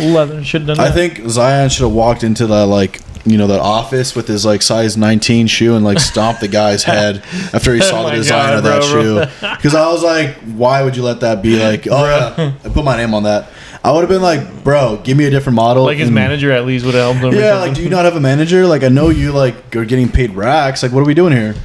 leather. Should have done that. I think Zion should have walked into that that office with his size 19 shoe and stomped the guy's head after he saw the design of that shoe. Because I was like, why would you let that be I put my name on that. I would have been like, bro, give me a different model. His manager at least would have helped him. Yeah, do you not have a manager? I know you are getting paid racks. What are we doing here?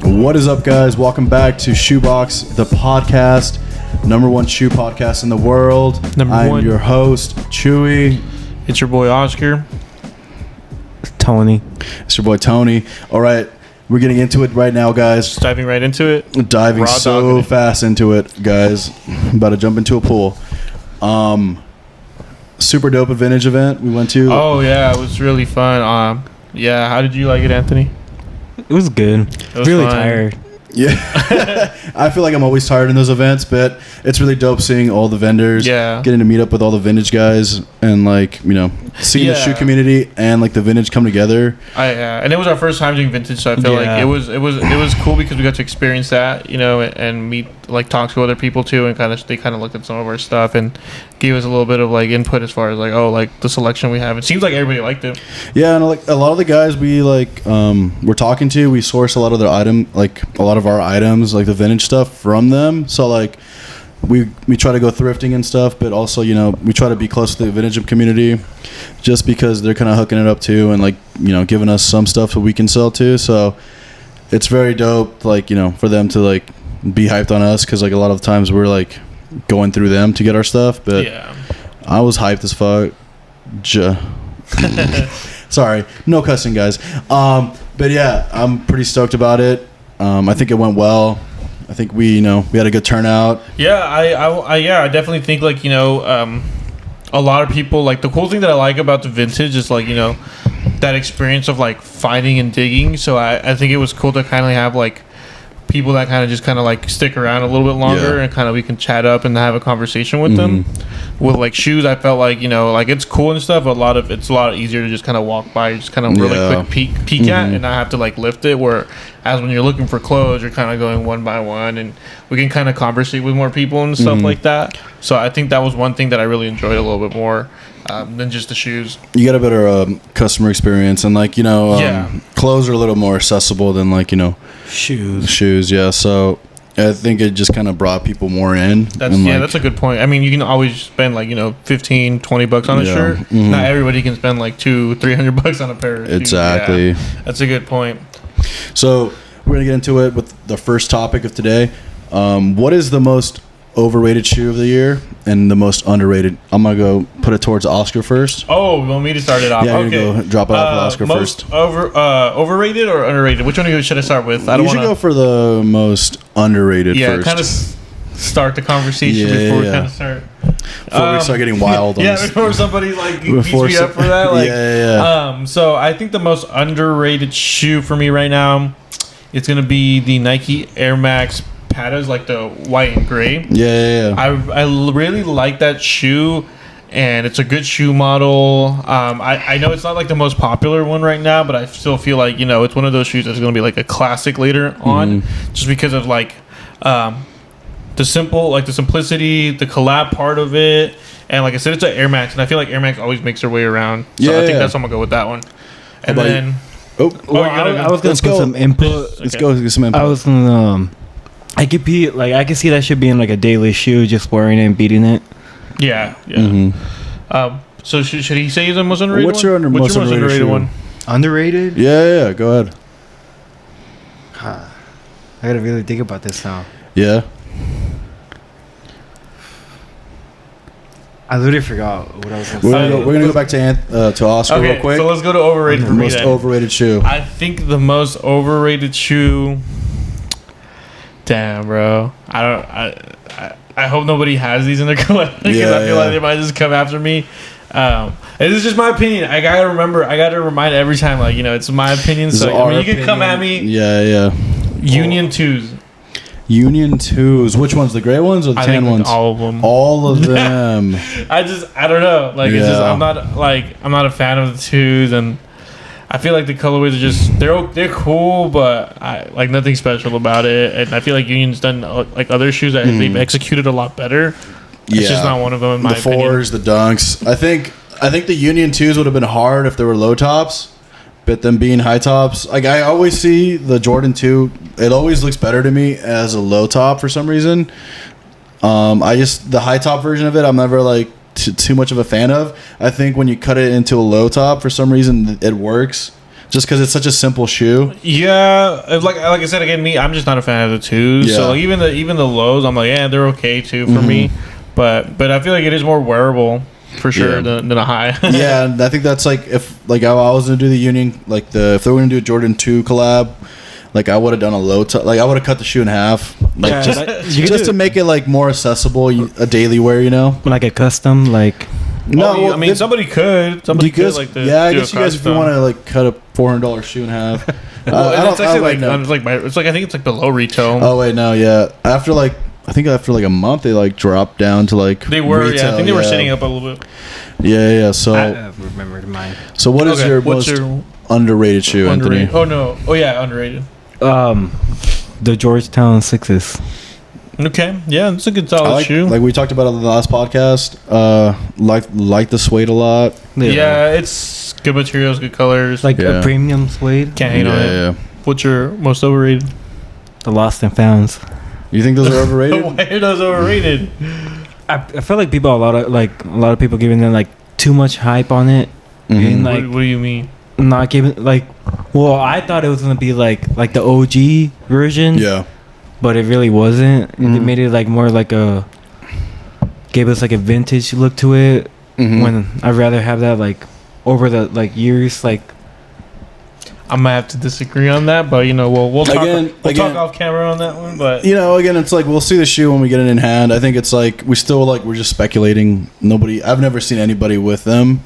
What is up, guys? Welcome back to Shoebox, the podcast, #1 shoe podcast in the world. I'm your host, Chewy. It's your boy, Oscar. Tony. It's your boy, Tony. All right, we're getting into it right now, guys. Just diving right into it. Diving so fast into it, guys. About to jump into a pool. Super dope vintage event we went to. Oh, yeah. It was really fun. Yeah. How did you like it, Anthony? It was good. It was really fun. tired. Yeah. I feel like I'm always tired in those events, but it's really dope seeing all the vendors. Yeah. Getting to meet up with all the vintage guys and seeing the shoe community and the vintage come together. And it was our first time doing vintage, so I feel like it was cool because we got to experience that, and meet talk to other people too, and they looked at some of our stuff and gave us a little bit of input as far as the selection we have. It seems like everybody liked it. Yeah, and a lot of the guys we we're talking to, we source a lot of their a lot of our items, the vintage stuff from them. So we try to go thrifting and stuff, but also we try to be close to the vintage community, just because they're kind of hooking it up too, and giving us some stuff that we can sell too. So it's very dope, for them to be hyped on us, because a lot of times we're going through them to get our stuff. But yeah, I was hyped as fuck. Sorry, no cussing, guys. But yeah, I'm pretty stoked about it. I think it went well. I think we had a good turnout. Yeah, I definitely think a lot of people the cool thing that I like about the vintage is that experience of finding and digging. So I think it was cool to kind of have people that just stick around a little bit longer, and we can chat up and have a conversation with them. With shoes, I felt it's cool and stuff, but it's a lot easier to just walk by, just really quick peek at, and not have to lift it. Whereas when you're looking for clothes, you're going one by one, and we can conversate with more people and stuff like that. So I think that was one thing that I really enjoyed a little bit more than just the shoes. You get a better customer experience, and clothes are a little more accessible than shoes. Yeah, so I think it just brought people more in. That's a good point. I mean, you can always spend $15-$20 on a shirt. Not everybody can spend $200-$300 on a pair of shoes. Exactly. Yeah, that's a good point. So we're gonna get into it with the first topic of today. What is the most overrated shoe of the year and the most underrated? I'm gonna go put it towards Oscar first. Oh, you want me to start it off? Yeah, okay. Go drop it off with Oscar most first. Overrated or underrated? Which one should I start with? You should go for the most underrated first. Yeah, kind of start the conversation before we start. Before we start getting wild. Before somebody beats me up for that. So I think the most underrated shoe for me right now, it's gonna be the Nike Air Max Patas, the white and gray. Yeah. I really like that shoe, and it's a good shoe model. I know it's not the most popular one right now, but I still feel it's one of those shoes that's going to be a classic later on, just because of the simplicity, the collab part of it, and like I said, it's an Air Max, and I feel like Air Max always makes their way around. So I think that's what I'm gonna go with that one. And then I was gonna put some input. Let's go get some input. I was gonna I could see that should be in a daily shoe, just wearing it and beating it. Yeah. So should he say the most underrated? What's your most underrated one? Underrated? Yeah. Go ahead. I gotta really think about this now. Yeah. I literally forgot what I was going to say. We're gonna go back to Oscar real quick. So let's go to overrated. Most overrated shoe. I think the most overrated shoe. Damn, bro. I hope nobody has these in their collection, because I feel like they might just come after me. This is just my opinion. I gotta remind every time, it's my opinion. So you can come at me. Yeah. Union 2s. Union 2s. Which ones? The gray ones or the I tan think ones? all of them. All of them. I don't know. Like it's just I'm not a fan of the 2s, and I feel like the colorways are just they're cool, but I like nothing special about it. And I feel like Union's done like other shoes that they've executed a lot better. It's just not one of them in my opinion. The 4s, the dunks. I think the Union 2s would have been hard if they were low tops, but them being high tops, like I always see the Jordan 2, it always looks better to me as a low top for some reason. The high top version of it, I'm never like too much of a fan of. I think when you cut it into a low top, for some reason it works, just because it's such a simple shoe. Yeah, like I said again, I'm just not a fan of the 2s. Yeah. So like, even the lows, I'm like, yeah, they're okay too for me. But I feel like it is more wearable for sure than a high. Yeah, and I think that's like if like I was gonna do the Union, like if they were gonna do a Jordan 2 collab, like I would have done a low top, like I would have cut the shoe in half, like just to make it like more accessible, a daily wear, you know, like a custom, like. No, I mean somebody could like I guess you guys if you want to like cut a $400 shoe in half. I think it's like below retail. Oh wait, no, yeah. After like a month, they like dropped down to like they were retail, I think they were sitting up a little bit. Yeah. So I remembered mine. So what is your most underrated shoe, Anthony? Underrated. The Georgetown 6s. Okay, yeah, it's a good solid shoe. Like we talked about on the last podcast. Like the suede a lot. Yeah, it's good materials, good colors. Like a premium suede. Can't hate on it. Yeah. What's your most overrated? The Lost and Founds. You think those are overrated? Why are those overrated? I feel like a lot of people giving them like too much hype on it. And like, what do you mean? Not giving I thought it was gonna be like the OG version. Yeah. But it really wasn't. They made it like more like gave us like a vintage look to it. When I'd rather have that like over the like years like. I might have to disagree on that, but we'll talk off camera on that one. But again, it's like we'll see the shoe when we get it in hand. I think it's like we're just speculating. I've never seen anybody with them,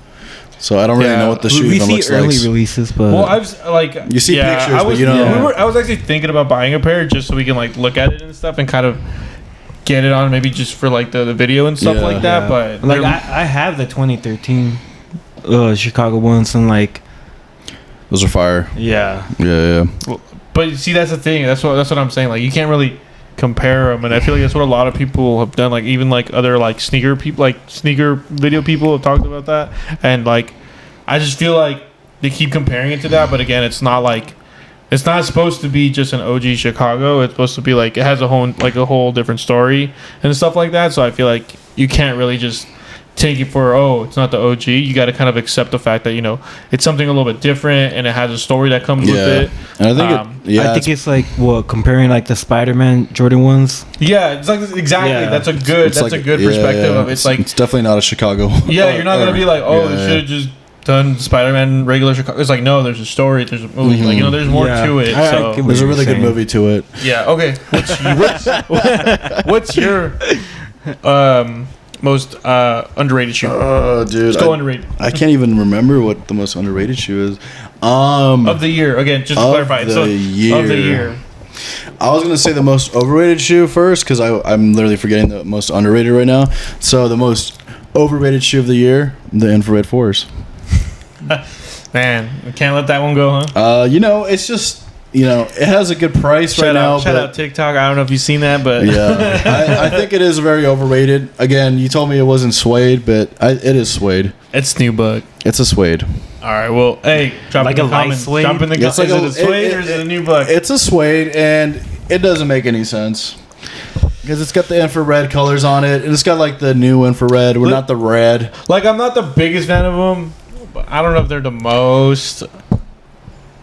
so I don't really know what the shoe even looks like. We see early releases, but you see pictures, but you know. I was actually thinking about buying a pair just so we can like look at it and stuff and kind of get it on maybe just for like the video and stuff like that. But like I have the 2013 Chicago ones and like. Those are fire. Yeah. Well, but see, that's the thing. That's what I'm saying. Like, you can't really compare them, and I feel like that's what a lot of people have done. Like, even like other like sneaker people, like sneaker video people, have talked about that. And like, I just feel like they keep comparing it to that. But again, it's not supposed to be just an OG Chicago. It's supposed to be like it has a whole different story and stuff like that. So I feel like you can't really just take it for it's not the OG. You got to kind of accept the fact that it's something a little bit different and it has a story that comes with it. And I think it's like comparing like the Spider-Man Jordan ones. Yeah, it's like exactly. Yeah. That's a good perspective of it's like it's definitely not a Chicago. Yeah, you're not gonna be like they should have just done Spider-Man regular Chicago. It's like no, there's a story, there's a movie, there's more to it. There's a really good movie to it. Yeah. Okay. What's your most underrated shoe? Dude, let's go underrated. I can't even remember what the most underrated shoe is. Of the year, again, just to clarify. Of the year. I was gonna say the most overrated shoe first because I'm literally forgetting the most underrated right now. So the most overrated shoe of the year, the infrared 4s. Man, we can't let that one go, huh? It's just. It has a good price right now. Shout out TikTok. I don't know if you've seen that, but yeah, I think it is very overrated. Again, you told me it wasn't suede, but it is suede. It's nubuck. It's a suede. All right. Well, hey, drop in the comments. Drop in the comments. Is it a suede or is it a nubuck? It's a suede, and it doesn't make any sense because it's got the infrared colors on it, and it's got like the new infrared. We're not the red. Like, I'm not the biggest fan of them. But I don't know if they're the most.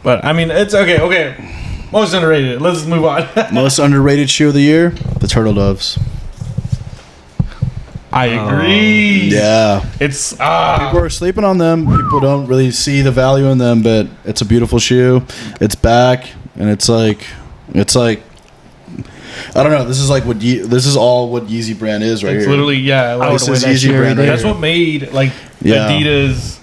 But I mean, it's okay. Most underrated. Let's move on. Most underrated shoe of the year: the Turtle Doves. I agree. Yeah, it's people are sleeping on them. People don't really see the value in them, but it's a beautiful shoe. It's back, and it's like I don't know. This is like this is all what Yeezy brand is right here. It's literally this is Yeezy brand. That's what made Adidas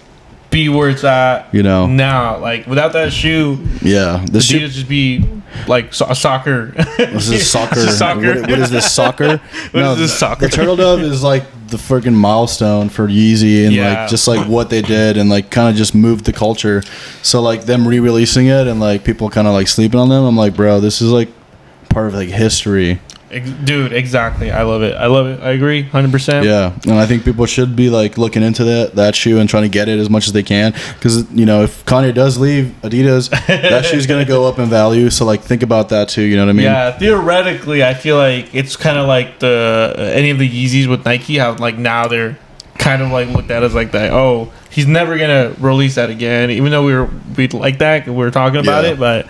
be where it's at. Now, like without that shoe, the Adidas just be a soccer. This is soccer. Soccer. What is this soccer? What is this soccer? The turtle dove is like the freaking milestone for Yeezy and Yeah. like just like what they did and like kind of just moved the culture. So like them re-releasing it and like people kind of like sleeping on them. I'm like, bro, this is like part of like history. Dude, exactly. I love it. I agree, 100%. Yeah, and I think people should be like looking into that shoe and trying to get it as much as they can because you know if Kanye does leave Adidas, that shoe's gonna go up in value. So like think about that too. You know what I mean? Yeah, theoretically, I feel like it's kind of like any of the Yeezys with Nike. How like now they're kind of like looked at as like that. Oh, he's never gonna release that again. Even though we like that, we were talking about it, but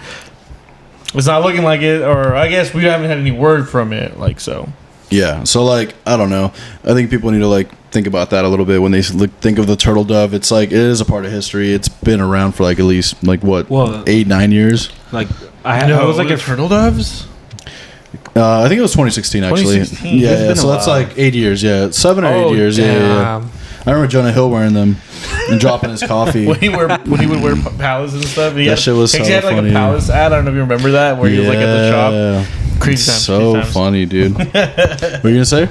it's not looking like it. Or I guess we haven't had any word from it. Like so. Yeah. So like I don't know. I think people need to like think about that a little bit when they think of the turtle dove. It's like it is a part of history. It's been around for like at least like what 8-9 years. Like I was like a turtle doves. I think it was 2016 actually. 2016. Yeah. So that's like 8 years. Yeah, 7 or 8 years. Yeah. I remember Jonah Hill wearing them and dropping his coffee. when he would wear palace and stuff. That shit was so he had like funny. A palace ad. I don't know if you remember that where he was like at the shop. Crazy times. So funny, dude. What are you gonna say?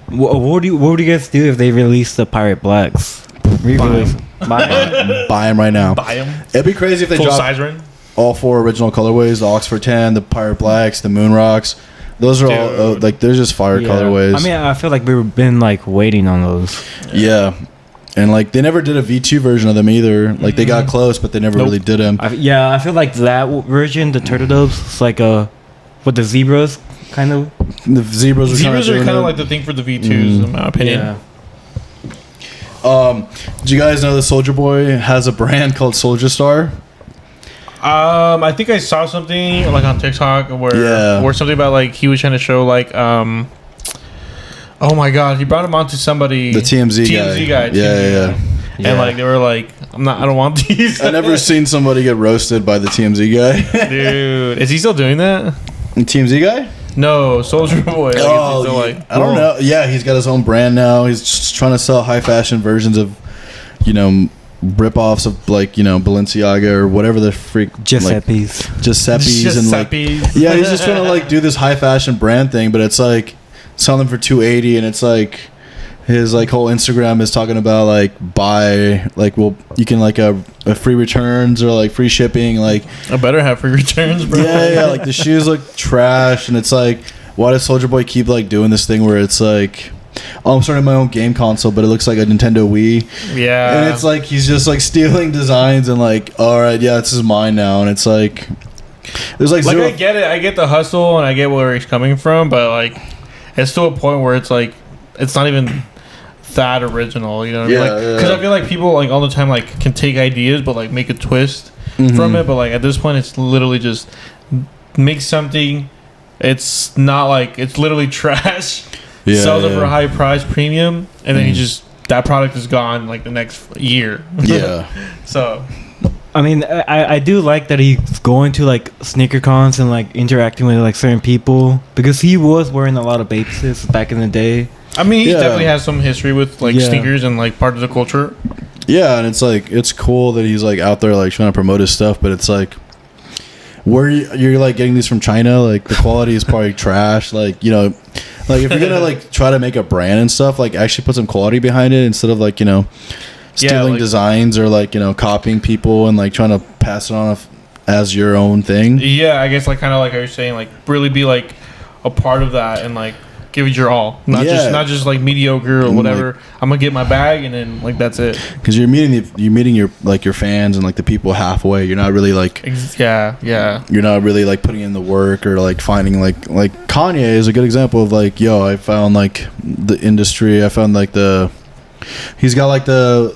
What would you guys do if they released the Pirate Blacks? Buy them right now. Buy them. It'd be crazy if they Full dropped size ring. all 4 original colorways: the Oxford 10, the Pirate Blacks, the Moon Rocks. Those are all like they're just fire colorways. I mean, I feel like we've been like waiting on those. Yeah. And like they never did a V2 version of them either. Like they got close, but they never really did them. I feel like that version, the turtle doves, it's like with the zebras kind of. The zebras are kind of like the thing for the V2s, in my opinion. Yeah. Do you guys know that Souljaboy has a brand called Soulja Star? I think I saw something like on TikTok where something about like he was trying to show like oh my god, he brought him onto somebody, the TMZ guy. Yeah. And like they were like, I don't want these. I never seen somebody get roasted by the TMZ guy. Dude, is he still doing that? The TMZ guy? No, Souljaboy. I don't know. Yeah, he's got his own brand now. He's just trying to sell high fashion versions of, rip-offs of like Balenciaga or whatever the freak Giuseppe's and like he's just trying to like do this high fashion brand thing, but it's like selling for $280 and it's like his like whole Instagram is talking about like you can like a free returns or like free shipping. Like I better have free returns, bro. Yeah, like the shoes look trash and it's like why does Souljaboy keep like doing this thing where it's like, oh, I'm starting my own game console, but it looks like a Nintendo Wii. Yeah. And it's like he's just like stealing designs and like, all right, yeah, this is mine now. And it's like there's like I get it. I get the hustle and I get where he's coming from, but like it's to a point where it's like it's not even that original, you know what I mean? Like, because I feel like people like all the time like can take ideas but like make a twist from it, but like at this point it's literally just make something. It's not like it's literally trash. Sells it for a high price premium, and then that product is gone like the next year. Yeah. So I mean, I do like that he's going to like sneaker cons and like interacting with like certain people because he was wearing a lot of bases back in the day. I mean, he definitely has some history with like sneakers and like part of the culture. Yeah, and it's like it's cool that he's like out there like trying to promote his stuff, but it's like where you're like getting these from China, like the quality is probably trash. Like like if you're gonna like try to make a brand and stuff, like actually put some quality behind it instead of like stealing designs or like copying people and like trying to pass it on as your own thing. Yeah, I guess like kind of like how you're saying, like really be like a part of that and like give it your all, not just like mediocre or whatever. Like, I'm gonna get my bag and then like that's it. Because you're meeting your like your fans and like the people halfway. You're not really like You're not really like putting in the work or like finding like Kanye is a good example of like I found like the industry. I found like he's got like the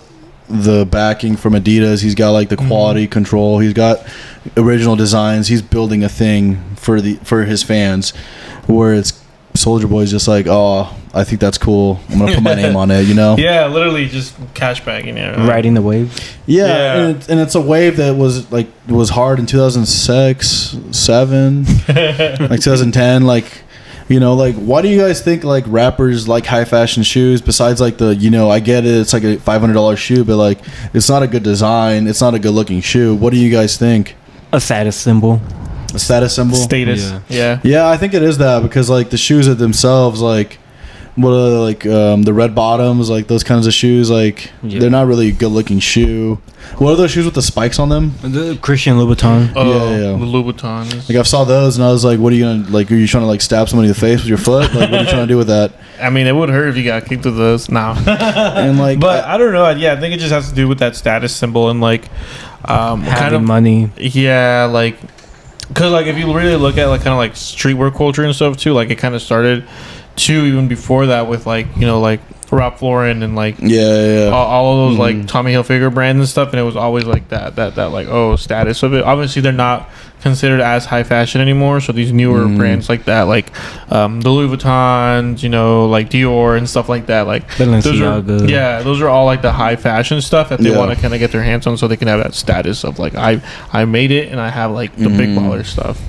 backing from Adidas. He's got like the quality control. He's got original designs. He's building a thing for his fans, where it's Souljaboy's just like, oh, I think that's cool. I'm gonna put my name on it, Yeah, literally just cash bagging it. Right? Riding the wave. Yeah. And it's a wave that was hard in 2006, 7, like 2010, like. Like why do you guys think like rappers like high fashion shoes besides like the I get it, it's like a $500 shoe, but like it's not a good design, it's not a good looking shoe. What do you guys think? A status symbol. A status symbol. Status. Yeah. Yeah, I think it is that because like the shoes at themselves, like what are they, like the red bottoms, like those kinds of shoes, like they're not really a good looking shoe. What are those shoes with the spikes on them? The Christian Louboutin. Oh, yeah. The Louboutins. Like I saw those and I was like, what are you gonna like? Are you trying to like stab somebody in the face with your foot? Like what are you trying to do with that? I mean, it would hurt if you got kicked with those. Nah. And like, but I don't know. Yeah, I think it just has to do with that status symbol and like Having kind of money. Yeah, like because like if you really look at like kind of like streetwear culture and stuff too, like it kind of started too even before that with like like Ralph Lauren and like all of those like Tommy Hilfiger brands and stuff, and it was always like that like status of it. Obviously they're not considered as high fashion anymore, so these newer brands like that, like the Louis Vuittons, like Dior and stuff like that, like Balenciaga. those are all like the high fashion stuff that they want to kind of get their hands on, so they can have that status of like I made it and I have like the big baller stuff.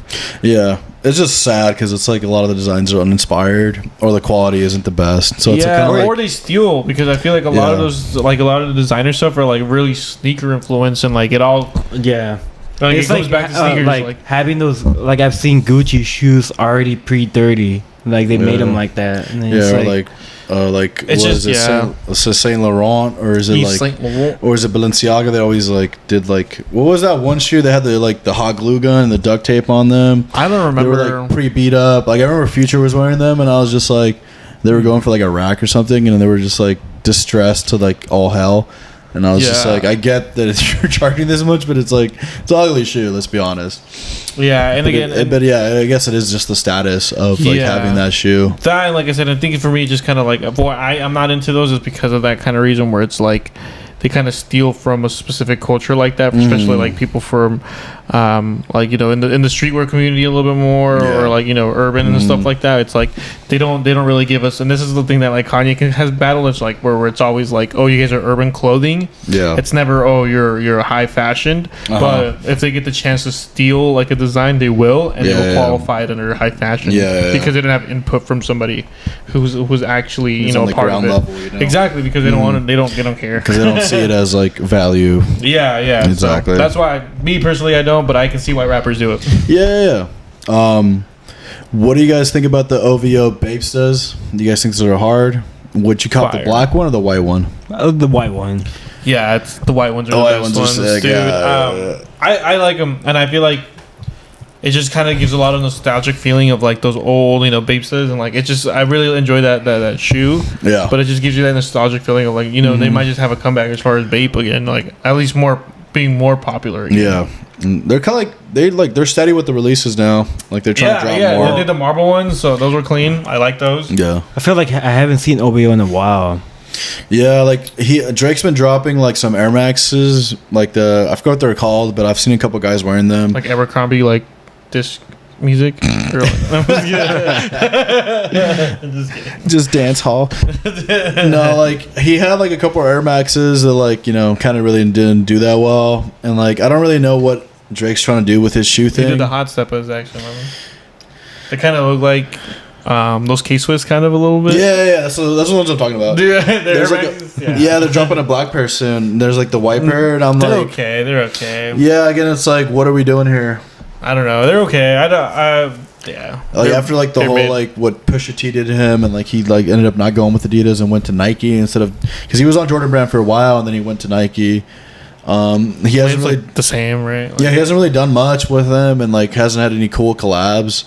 Yeah, it's just sad because it's like a lot of the designs are uninspired or the quality isn't the best. So it's or they steal, because I feel like a lot of those, like a lot of the designer stuff are like really sneaker influence, and like it all like it's it goes back to sneakers, like having those, like I've seen Gucci shoes already pre-dirty, like they made them like that, and it's like it's what is it Saint Laurent, or is it or is it Balenciaga? They always like did like, what was that one shoe they had the hot glue gun and the duct tape on them? I don't remember. They were like pre-beat up. Like I remember Future was wearing them, and I was just like, they were going for like a rack or something, and they were just like distressed to like all hell. And I was just like, I get that you're charging this much, but it's like, it's an ugly shoe, let's be honest. Yeah, and but I guess it is just the status of like having that shoe. That, and like I said, I think for me, just kind of like, I'm not into those is because of that kind of reason, where it's like they kind of steal from a specific culture like that, especially like people from like in the streetwear community a little bit more, or like urban and stuff like that. It's like they don't really give us, and this is the thing that like Kanye has battled. It's like where it's always like, oh, you guys are urban clothing. Yeah, it's never, oh, you're high fashioned. But if they get the chance to steal like a design, they will, and they will qualify it under high fashion. Because they didn't have input from somebody who's actually part of it. Level, exactly, because they don't want to, they don't care, because they don't see it as like value. Yeah, exactly. So that's why me personally I don't, but I can see why rappers do it. Yeah. What do you guys think about the OVO Bapestas? Do you guys think those are hard? Would you cop the black one or the white one? The white one. Yeah, it's the white ones are the best ones, sick, dude. I like them, and I feel like it just kind of gives a lot of nostalgic feeling of like those old, Bapestas, and like it just, I really enjoy that shoe. Yeah. But it just gives you that nostalgic feeling of like, they might just have a comeback as far as Bape again, like at least being more popular again. Yeah. And they're kind of like they're steady with the releases now. Like they're trying to drop more. They did the marble ones, so those were clean. I like those. Yeah. I feel like I haven't seen OVO in a while. Yeah, like Drake's been dropping like some Air Maxes, like I forgot what they're called, but I've seen a couple guys wearing them. Like Abercrombie, like disc music. Just dance hall. No, like he had like a couple of Air Maxes that like kind of really didn't do that well, and like I don't really know what Drake's trying to do with his shoe thing. He did the hot steppers actually. Remember? They kind of look like those K-Swiss kind of a little bit. Yeah. So that's what I'm talking about. There's like they're dropping a black pair soon. There's like the white pair, and I'm they're okay. They're okay. Yeah, again, it's like, what are we doing here? I don't know. They're okay. Yeah. Like after like the whole like what Pusha T did to him, and like he like ended up not going with Adidas and went to Nike instead of, because he was on Jordan Brand for a while and then he went to Nike. He hasn't really like the same, right? Like, he hasn't really done much with them, and like hasn't had any cool collabs.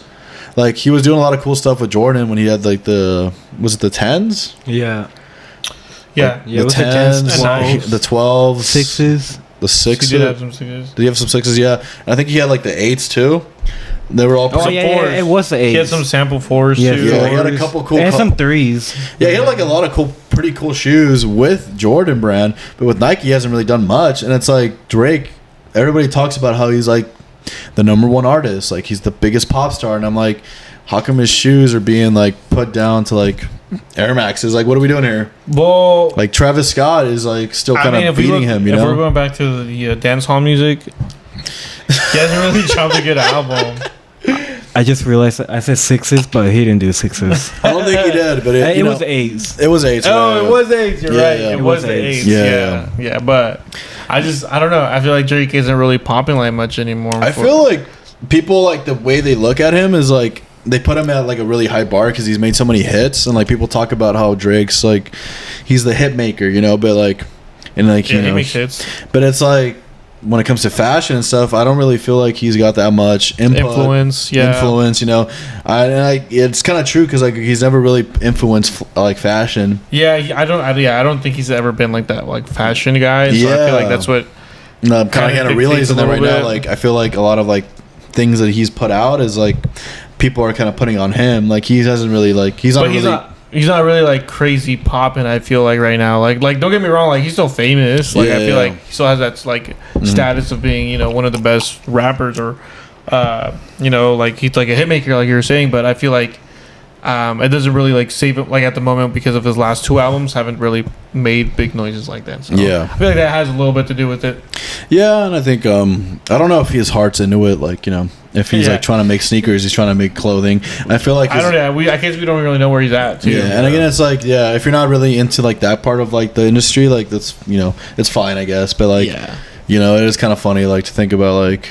Like he was doing a lot of cool stuff with Jordan when he had like the 10s? Yeah. Yeah. The 10s, the 12s, 6s. The 6s. He did have some 6s. Did he have some 6s? Yeah. And I think he had like the 8s too. They were all fours. It was the 8s. He had some sample 4s too. Yeah, he had a couple cool. And some 3s. Yeah, he had like a lot of pretty cool shoes with Jordan Brand, but with Nike he hasn't really done much. And it's like Drake, everybody talks about how he's like the #1 artist, like he's the biggest pop star, and I'm like, how come his shoes are being like put down to like Air Maxes? Like, what are we doing here? Well, like Travis Scott is like still kind of beating him. If we're going back to the dance hall music, he hasn't really dropped a good album. I just realized I said 6s, but he didn't do 6s. I don't think he did, but it was 8s. It was 8s. Oh, it was 8s. You're right. Yeah. It was 8s. Yeah. But I don't know. I feel like Drake isn't really popping like much anymore. I feel like people like the way they look at him is like they put him at like a really high bar because he's made so many hits, and like people talk about how Drake's like he's the hit maker, you know, but like and like Yeah, you he know, makes hits. but it's like when it comes to fashion and stuff, I don't really feel like he's got that much Influence, yeah. influence, you know. It's kind of true because like he's never really influenced like fashion. Yeah, I don't think he's ever been like that, like fashion guy. So I Yeah. feel like that's what. And I'm kind Kinda of dictates realizing a that right little now. bit. Like I feel like a lot of like things that he's put out is like people are kind of putting on him. Like he hasn't really like he's not But really. he's not really like crazy popping. I feel like right now, like don't get me wrong, like he's still famous. Like I Yeah. feel like he still has that like status of being, you know, one of the best rappers, or you know, like he's like a hitmaker, like you were saying. But I feel like it doesn't really like save him like at the moment because of his last 2 albums haven't really made big noises like that. So Yeah. I feel like that has a little bit to do with it. Yeah, and I think I don't know if his heart's into it. Like you know, if he's Yeah. like trying to make sneakers, he's trying to make clothing. I feel like I don't know. I guess we don't really know where he's at too. Yeah, and again, it's like if you're not really into like that part of like the industry, like that's you know, it's fine, I guess. But like Yeah. you know, it is kind of funny like to think about like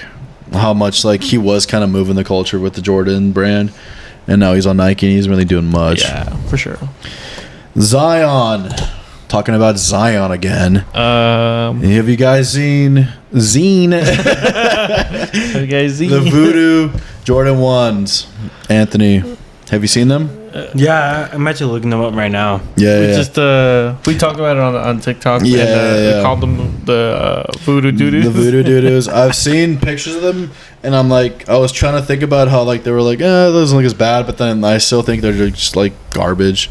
how much like he was kind of moving the culture with the Jordan brand, and now he's on Nike and he's really doing much. Yeah, for sure. Zion, talking about Zion again. Have you guys seen Zine? The Voodoo Jordan 1s. Anthony, have you seen them? Yeah, I'm actually looking them up right now. Yeah, We yeah. just we talked about it on TikTok. Yeah, and, yeah. We called them the voodoo doo The Voodoo Doodoo. I've seen pictures of them, and I'm like, I was trying to think about how like they were like, that doesn't look as bad, but then I still think they're just like garbage.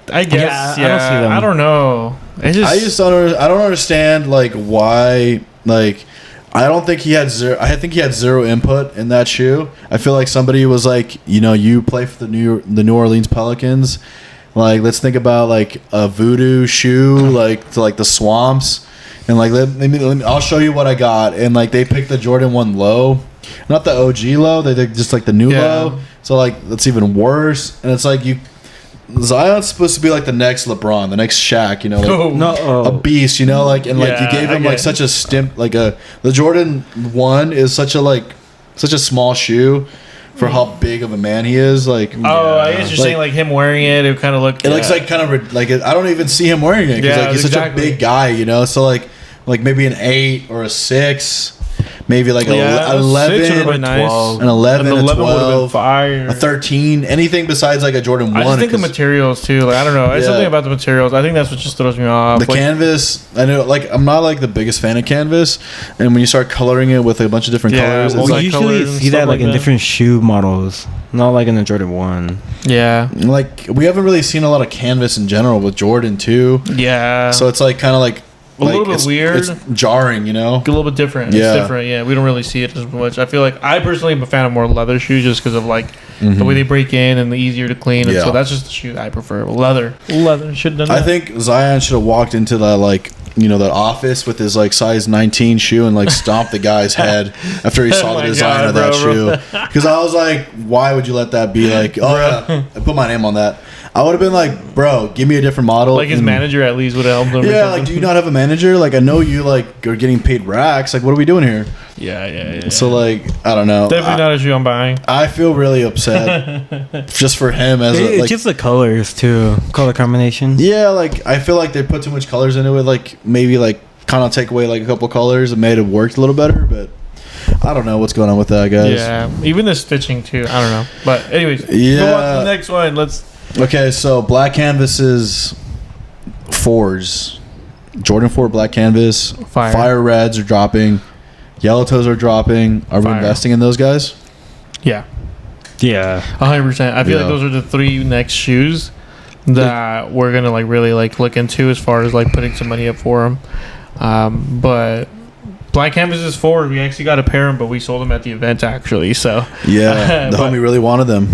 I guess. Yeah, I don't see them. I don't know. I don't understand like why like. I don't think he had zero. I think he had zero input in that shoe. I feel like somebody was like, you know, you play for the New Orleans Pelicans. Like, let's think about like a voodoo shoe, like to like the swamps, and like let me I'll show you what I got. And like they picked the Jordan 1 low, not the OG low. They did just like the new low. So like that's even worse. And it's like Zion's supposed to be like the next LeBron, the next Shaq, you know, like a beast, you know, like and like you gave him like such a the Jordan 1 is such a small shoe for how big of a man he is. Like I guess you're saying like him wearing it kind of look. It looks like kind of like I don't even see him wearing it because like he's such a big guy, you know. So like maybe an 8 or a 6. Maybe like 11, nice. an 11, a 12, would have been fire. a 13, anything besides like a Jordan 1. I just think the materials too. Like I don't know. There's something about the materials. I think that's what just throws me off. The canvas, I know, like I'm not like the biggest fan of canvas, and when you start coloring it with a bunch of different colors, well, it's We like usually see that like in different shoe models, not like in the Jordan 1. Yeah. like we haven't really seen a lot of canvas in general with Jordan 2. Yeah. So it's like kind of like a little bit it's, weird. It's jarring, you know. A little bit different. Yeah. It's different. Yeah, we don't really see it as much. I feel like I personally am a fan of more leather shoes just because of like the way they break in and the easier to clean. And so that's just the shoe I prefer. Leather should have done that. I think Zion should have walked into that like that office with his like size 19 shoe and like stomped the guy's head after he saw the design of that shoe. Because I was like, why would you let that be like? Oh yeah, I put my name on that. I would have been like, bro, give me a different model. Like his manager at least would have helped him. Yeah, like, do you not have a manager? Like, I know you like are getting paid racks. Like, what are we doing here? Yeah. So like, I don't know. Definitely not a shoe I'm buying. I feel really upset just for him as It's just the colors too, color combination. Yeah, like I feel like they put too much colors into it. Like maybe like kind of take away like a couple colors and made it work a little better, but. I don't know what's going on with that, guys. Yeah, even the stitching too. I don't know. But anyways, yeah. Go on to the next one. Okay, so black canvases, 4s, Jordan 4 black canvas, fire reds are dropping, yellow toes are dropping. Are we investing in those guys? Yeah, 100%. I feel like those are the 3 next shoes that we're gonna like really like look into as far as like putting some money up for them. But black canvas is 4. We actually got a pair of them, but we sold them at the event actually. So yeah, the homie really wanted them.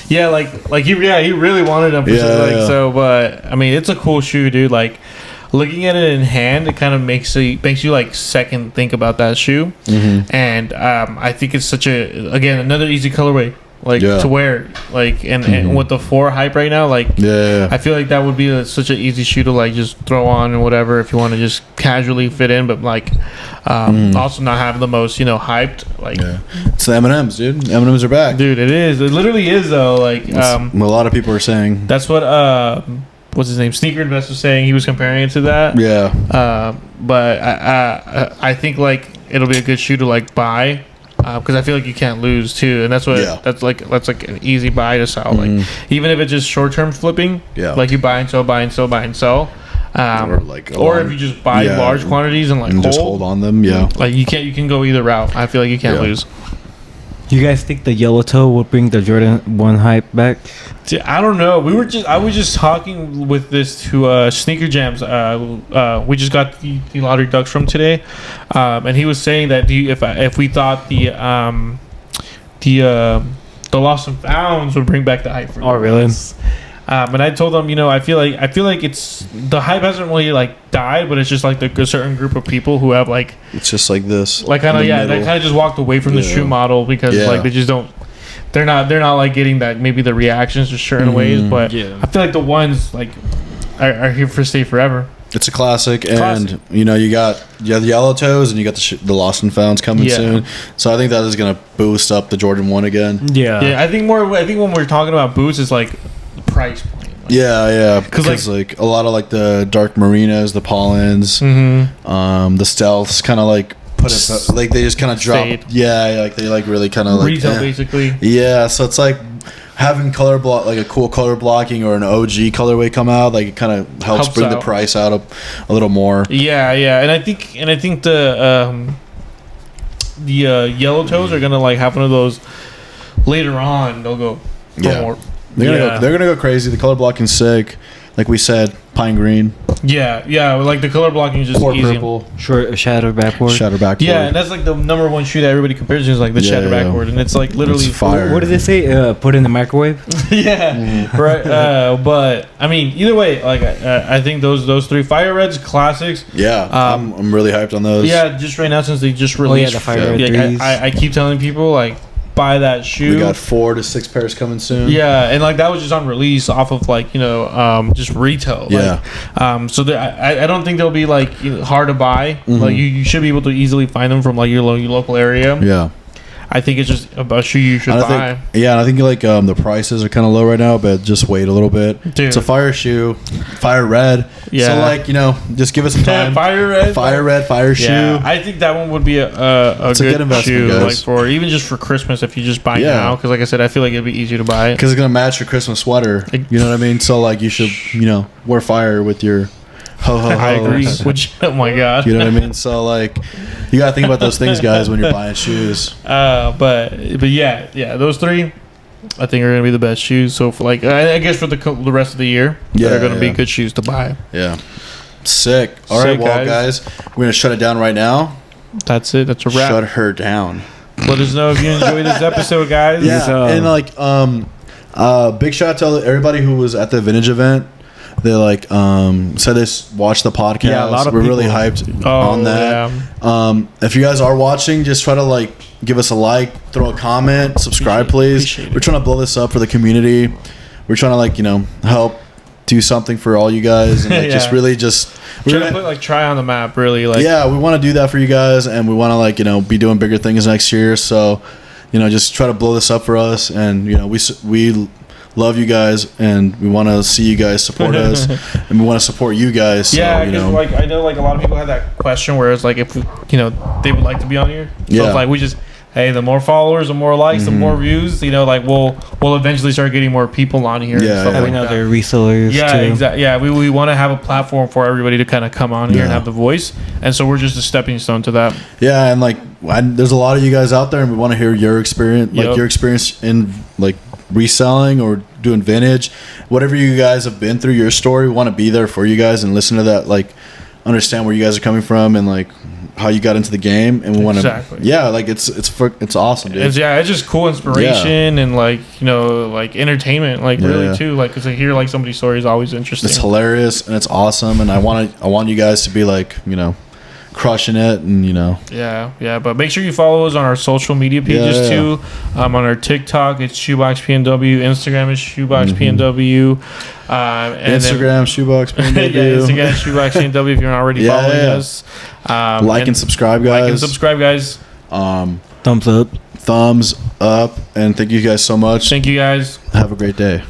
Yeah, like he really wanted them. So, but I mean, it's a cool shoe, dude. Like looking at it in hand, it kind of makes you like second think about that shoe. And I think it's such another easy colorway. like Yeah. to wear, like and with the 4 hype right now, like Yeah. I feel like that would be such an easy shoe to like just throw on and whatever if you want to just casually fit in, but like also not have the most hyped like. Yeah. It's the M&Ms, dude. M&Ms are back. Dude, it is. It literally is though. Like A lot of people are saying. that's what what's his name? Sneaker Invest was saying. He was comparing it to that. Yeah. But I think like it'll be a good shoe to like buy. Because I feel like you can't lose too, and that's what that's like an easy buy to sell. Like even if it's just short term flipping, like you buy and sell, buy and sell, buy and sell, or if you just buy large quantities and like just hold on them, like you can go either route. I feel like you can't lose. Do you guys think the yellow toe will bring the Jordan 1 hype back? See, I don't know. I was just talking with this to Sneaker Jams. We just got the lottery ducks from today, and he was saying that if we thought the lost and founds would bring back the hype. Oh, really? And I told him, I feel like it's the hype hasn't really like died, but it's just like a certain group of people who have like it's just like this, like kind of they kind of just walked away from the shoe model because like they just don't. They're not like getting that maybe the reactions to certain ways, but I feel like the ones like are here for stay forever. It's a classic, and you got the yellow toes, and you got the lost and founds coming soon. So I think that is gonna boost up the Jordan 1 again. Yeah. I think when we're talking about boots, it's like the price point. Like, because like a lot of like the dark merinos, the pollens, the stealths, kind of like like they just kind of drop. Like they like really kind of like retail basically. Yeah, so it's like having color block, like a cool color blocking or an OG colorway come out, like it kind of helps bring the price out a little more. And I think the yellow toes are gonna like have one of those later on. They'll go more. They're gonna go crazy. The color blocking's sick. Like we said, pine green. Yeah. Like the color blocking is just or easy. Purple. Short shadow backboard. Yeah, and that's like the number one shoe that everybody compares to is like the shadow backboard, and it's like literally it's fire. What did they say? Put in the microwave. Right. But I mean, either way, like I think those 3 Fire Reds classics. Yeah, I'm really hyped on those. Yeah, just right now since they just released the Fire Red 3s. I keep telling people like buy that shoe. We got 4 to 6 pairs coming soon. Yeah, and like that was just on release off of like just retail. So I don't think they'll be like hard to buy. Like you should be able to easily find them from like your local area. Yeah. I think it's just a shoe you should buy. And I think like the prices are kind of low right now, but just wait a little bit. Dude. It's a fire shoe, fire red. Yeah. So like just give us some time. Fire red shoe. Yeah. I think that one would be a good investment, shoe, guys. like for even just for Christmas if you just buy now. Because like I said, I feel like it'd be easy to buy. Because it's gonna match your Christmas sweater. You know what I mean? So like you should wear fire with your. Ho, ho, ho. I agree. Oh my god. You know what I mean? So like, you gotta think about those things, guys, when you're buying shoes. But yeah, those 3, I think are gonna be the best shoes. So for like, I guess for the rest of the year, they're gonna be good shoes to buy. Yeah. Sick. All right, well, guys, we're gonna shut it down right now. That's it. That's a wrap. Shut her down. Let us know if you enjoyed this episode, guys. Yeah, and like, big shout out to everybody who was at the Vintage event. They like said they watched the podcast. Yeah, a lot of We're people. really hyped on that. Yeah. If you guys are watching, just try to like give us a like, throw a comment, subscribe, please. We're trying to blow this up for the community. We're trying to like help do something for all you guys and like, just really we're gonna put like try on the map. Really, like we want to do that for you guys, and we want to like be doing bigger things next year. So just try to blow this up for us, and we love you guys, and we want to see you guys support us, and we want to support you guys. So, like I know like a lot of people have that question where it's like if they would like to be on here. So it's like we just the more followers, the more likes, the more views. Like we'll eventually start getting more people on here. Yeah, and stuff having like other resellers. Yeah, too. exactly. Yeah, we want to have a platform for everybody to kind of come on here and have the voice, and so we're just a stepping stone to that. Yeah, and like there's a lot of you guys out there, and we want to hear your experience, like your experience in like reselling or doing vintage, whatever you guys have been through, your story. We want to be there for you guys and listen to that, like understand where you guys are coming from and like how you got into the game, and we want to like it's awesome, dude. It's just cool inspiration and like like entertainment, like really too, like because I hear like somebody's story is always interesting. It's hilarious and it's awesome, and I want you guys to be like crushing it, and Yeah. But make sure you follow us on our social media pages too. On our TikTok, it's Shoebox PNW. Instagram is Shoebox PNW. And Instagram Shoebox PNW. Instagram Shoebox PNW if you're not already following us. Like and subscribe, guys. Thumbs up. Thumbs up, and thank you guys so much. Thank you guys. Have a great day.